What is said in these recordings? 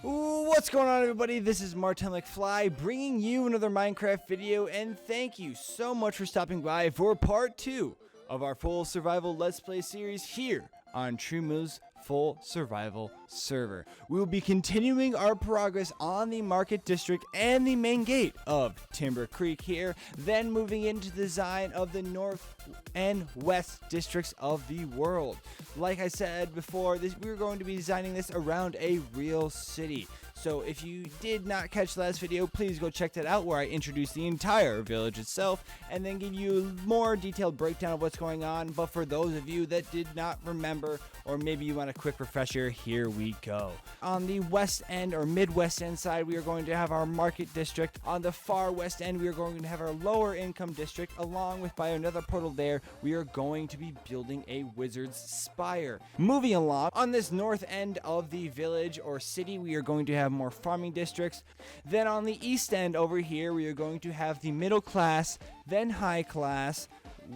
What's going on, everybody? This is Martel McFly bringing you another Minecraft video, and thank you so much for stopping by for part 2 of our full survival Let's Play series here on Trumu's full survival server. We will be continuing our progress on the market district and the main gate of Timber Creek here, then moving into the design of the north and west districts of the world. Like I said before, we're going to be designing this around a real city. So if you did not catch the last video, please go check that out where I introduce the entire village itself and then give you a more detailed breakdown of what's going on. But for those of you that did not remember, or maybe you want a quick refresher, here we go. On the west end or midwest end side, we are going to have our market district. On the far west end, we are going to have our lower income district, along with by another portal there, we are going to be building a wizard's spire. Moving along, on this north end of the village or city, we are going to have more farming districts. Then on the east end over here, we are going to have the middle class, then high class,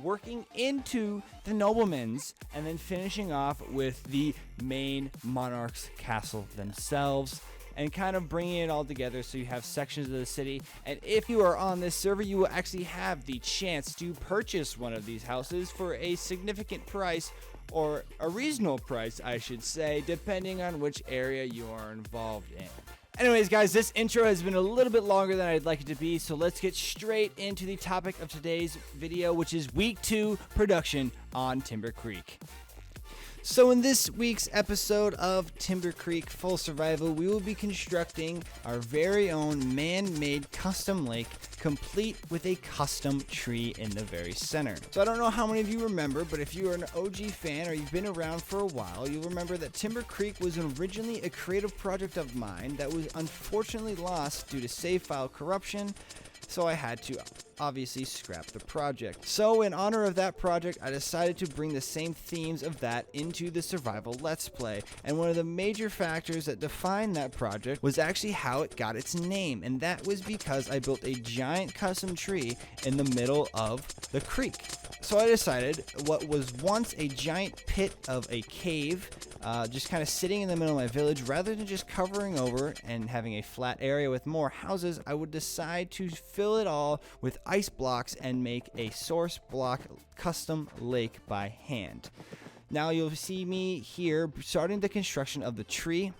working into the noblemen's, and then finishing off with the main monarch's castle themselves, and kind of bringing it all together so you have sections of the city. And if you are on this server, you will actually have the chance to purchase one of these houses for a significant price, or a reasonable price, I should say, depending on which area you are involved in. Anyways, guys, this intro has been a little bit longer than I'd like it to be, so let's get straight into the topic of today's video, which is week 2 production on Timber Creek. So in this week's episode of Timber Creek Full Survival, we will be constructing our very own man-made custom lake, complete with a custom tree in the very center. So I don't know how many of you remember, but if you are an OG fan or you've been around for a while, you'll remember that Timber Creek was originally a creative project of mine that was unfortunately lost due to save file corruption, so I had to obviously scrap the project. So in honor of that project, I decided to bring the same themes of that into the survival Let's Play, and one of the major factors that defined that project was actually how it got its name, and that was because I built a giant custom tree in the middle of the creek. So I decided what was once a giant pit of a cave, just kind of sitting in the middle of my village, rather than just covering over and having a flat area with more houses, I would decide to fill it all with ice blocks and make a source block custom lake by hand. Now you'll see me here starting the construction of the tree.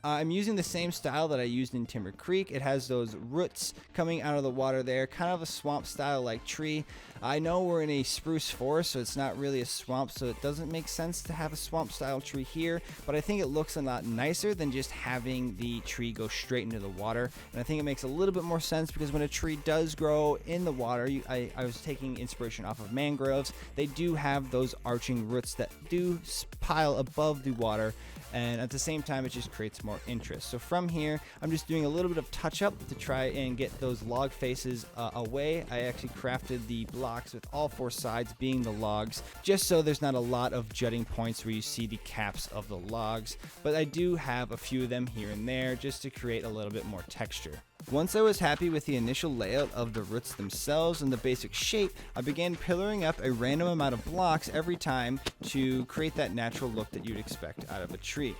I'm using the same style that I used in Timber Creek. It has those roots coming out of the water there, kind of a swamp style like tree. I know we're in a spruce forest, so it's not really a swamp, so it doesn't make sense to have a swamp style tree here, but I think it looks a lot nicer than just having the tree go straight into the water. And I think it makes a little bit more sense because when a tree does grow in the water, I was taking inspiration off of mangroves. They do have those arching roots that do pile above the water, and at the same time it just creates more interest. So from here, I'm just doing a little bit of touch up to try and get those log faces away. I actually crafted the blocks with all 4 sides being the logs, just so there's not a lot of jutting points where you see the caps of the logs, but I do have a few of them here and there just to create a little bit more texture. Once I was happy with the initial layout of the roots themselves and the basic shape, I began pillaring up a random amount of blocks every time to create that natural look that you'd expect out of a tree.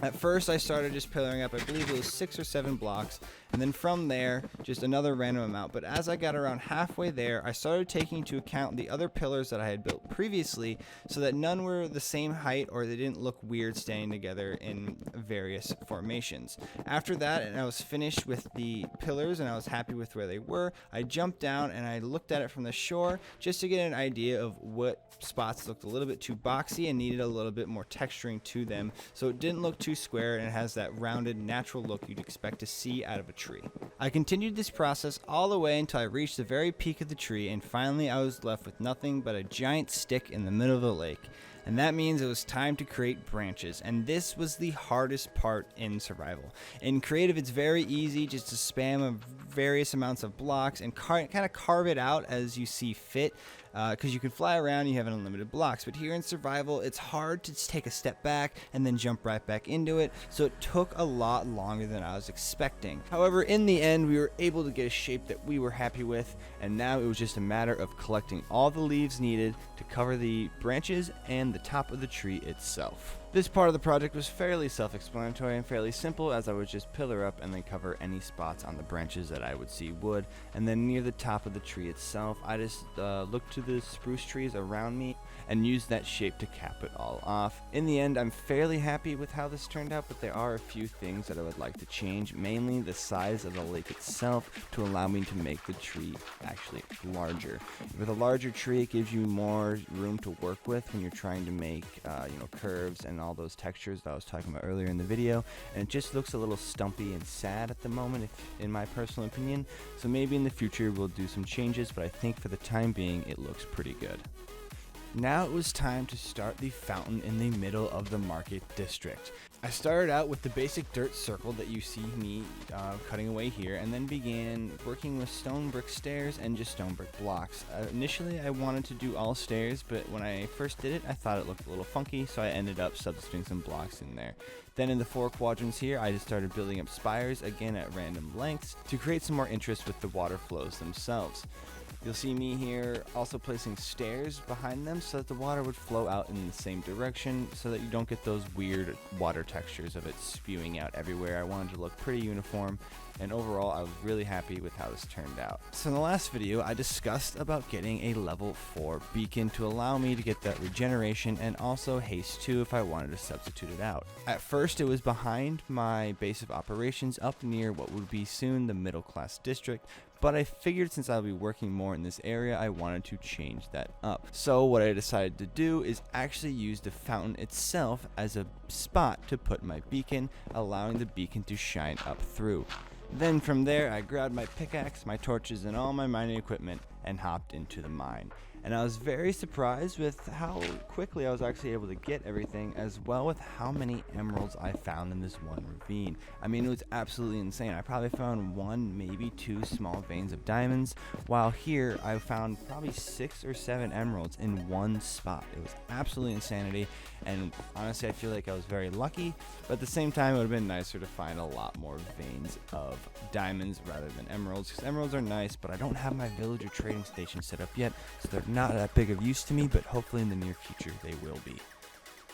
At first I started just pillaring up, I believe it was 6 or 7 blocks, and then from there just another random amount. But as I got around halfway there, I started taking into account the other pillars that I had built previously so that none were the same height or they didn't look weird standing together in various formations. After that, and I was finished with the pillars and I was happy with where they were, I jumped down and I looked at it from the shore just to get an idea of what spots looked a little bit too boxy and needed a little bit more texturing to them, so it didn't look too square and it has that rounded natural look you'd expect to see out of a tree. I continued this process all the way until I reached the very peak of the tree, and finally I was left with nothing but a giant stick in the middle of the lake. And that means it was time to create branches, and this was the hardest part in survival. In creative, it's very easy just to spam various amounts of blocks and kind of carve it out as you see fit, because you can fly around, you have unlimited blocks. But here in survival, it's hard to take a step back and then jump right back into it, so it took a lot longer than I was expecting. However, in the end, we were able to get a shape that we were happy with, and now it was just a matter of collecting all the leaves needed to cover the branches and the top of the tree itself. This part of the project was fairly self-explanatory and fairly simple, as I would just pillar up and then cover any spots on the branches that I would see wood. And then near the top of the tree itself, I just looked to the spruce trees around me and used that shape to cap it all off. In the end, I'm fairly happy with how this turned out, but there are a few things that I would like to change, mainly the size of the lake itself to allow me to make the tree actually larger. With a larger tree, it gives you more room to work with when you're trying to make curves and all those textures that I was talking about earlier in the video, and it just looks a little stumpy and sad at the moment, in my personal opinion. So maybe in the future we'll do some changes, but I think for the time being it looks pretty good. Now it was time to start the fountain in the middle of the market district. I started out with the basic dirt circle that you see me cutting away here, and then began working with stone brick stairs and just stone brick blocks. Initially I wanted to do all stairs, but when I first did it I thought it looked a little funky, so I ended up substituting some blocks in there. Then in the 4 quadrants here, I just started building up spires, again at random lengths, to create some more interest with the water flows themselves. You'll see me here also placing stairs behind them so that the water would flow out in the same direction, so that you don't get those weird water textures of it spewing out everywhere. I wanted to look pretty uniform, and overall I was really happy with how this turned out. So in the last video I discussed about getting a level 4 beacon to allow me to get that regeneration and also haste 2 if I wanted to substitute it out. At first it was behind my base of operations up near what would be soon the middle class district, but I figured since I'll be working more in this area, I wanted to change that up. So what I decided to do is actually use the fountain itself as a spot to put my beacon, allowing the beacon to shine up through. Then from there, I grabbed my pickaxe, my torches, and all my mining equipment and hopped into the mine. And I was very surprised with how quickly I was actually able to get everything, as well with how many emeralds I found in this one ravine. I mean, it was absolutely insane. I probably found 1, maybe 2 small veins of diamonds, while here I found probably 6 or 7 emeralds in one spot. It was absolutely insanity, and honestly I feel like I was very lucky, but at the same time it would have been nicer to find a lot more veins of diamonds rather than emeralds, because emeralds are nice, but I don't have my villager trading station set up yet, so they're not that big of use to me, but hopefully in the near future they will be.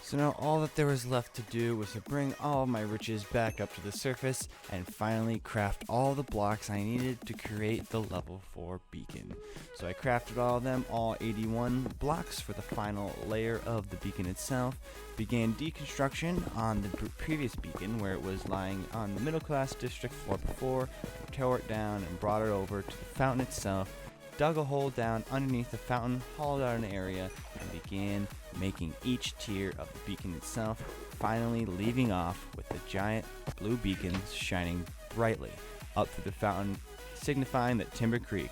So now all that there was left to do was to bring all of my riches back up to the surface and finally craft all the blocks I needed to create the level 4 beacon. So I crafted all of them, all 81 blocks for the final layer of the beacon itself, began deconstruction on the previous beacon where it was lying on the middle class district floor before, tore it down and brought it over to the fountain itself, dug a hole down underneath the fountain, hollowed out an area, and began making each tier of the beacon itself, finally leaving off with the giant blue beacons shining brightly up through the fountain, signifying that Timber Creek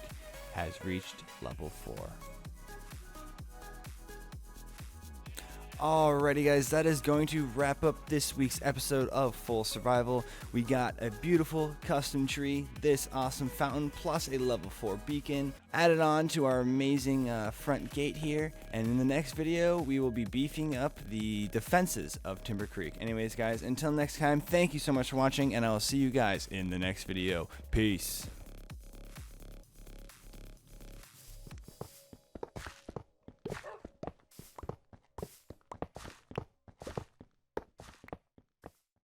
has reached level 4. Alrighty guys, that is going to wrap up this week's episode of Full Survival. We got a beautiful custom tree, this awesome fountain, plus a level 4 beacon added on to our amazing front gate here. And in the next video, we will be beefing up the defenses of Timber Creek. Anyways guys, until next time, thank you so much for watching, and I will see you guys in the next video. Peace.